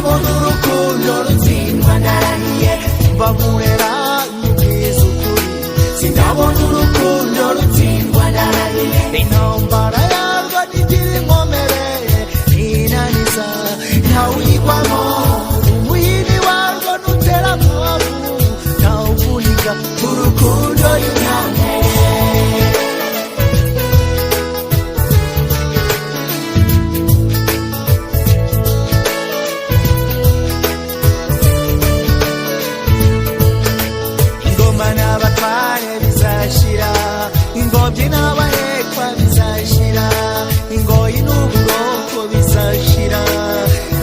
sinabona urukundo rutsindwa narahiye bamurera nkubwiza ukuri sinabona urukundo rutsindwa narahiye intambara yarwo ntigira inkomere ntinaniza ntawuyigwamo umuhini warwo ntutera mwavu ntawuvunika urukundo y'inyange ingobyi n'abahekwa bizashira ingoyi n'uburoko bizashira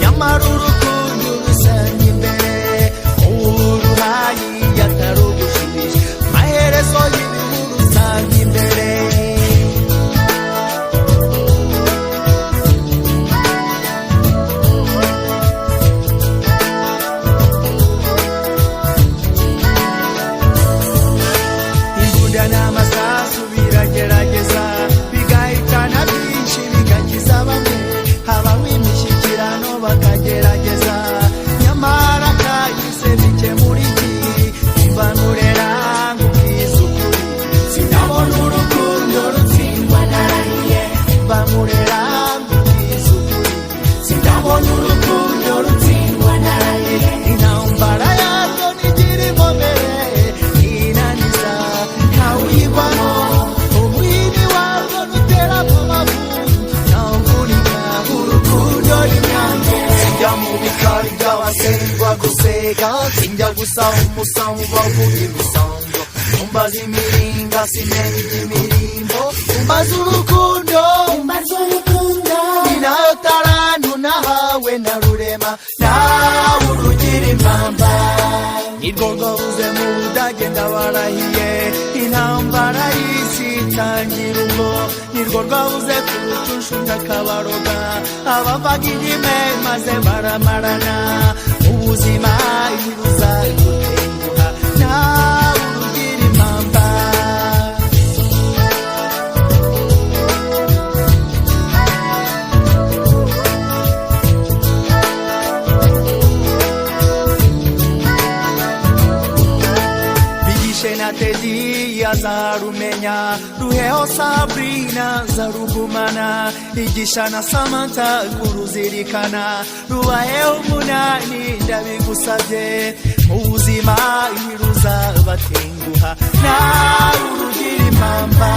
nyamara urukundo rusanga imbere uruhayi yatarugushubije amaherezo y'ibihu rusanga imbere imbunda n'amasasu biragerageza bigahitana byinshi bigakiza bamwe habaho imishyikirano bakagerageza nyamara kahise bikemura iki imbanurera nkubwiza ukuri sinabona urukundo rutsindwa narahiye bamurera nkubwiza ukuri sinabona urukundo rutsindwa narahiye intambara yarwo ntigira inkomere ntinaniza ntawuyigwamo umuhini warwo ntutera amavu ntawuvunika urukundo y'inyange sinjya mu bikari by'abasengwa guseka sinjya gusaba umusamu bavuga imisango umbaza imiringa simenya iby'imirimbo umbaza urukundo ni nayo tarantu nahawe na rurema nawe urugira impamba nirwo rwabuze mu budage ndabarahiye intambara y'isi itangira ubwo nirwo rwabuze ku rutushu ndakabaroga abavaga indime maze baramarana ubuzima ntibuzagutenguha nawe urugira impamba bigishe na Teddy azarumenya ruheho Sabrina zarugumana igisha na Samantha kuruzirikana rubaheho umunani ndabigusabye mu buzima ntiruzabatenguha nawe urugira impamba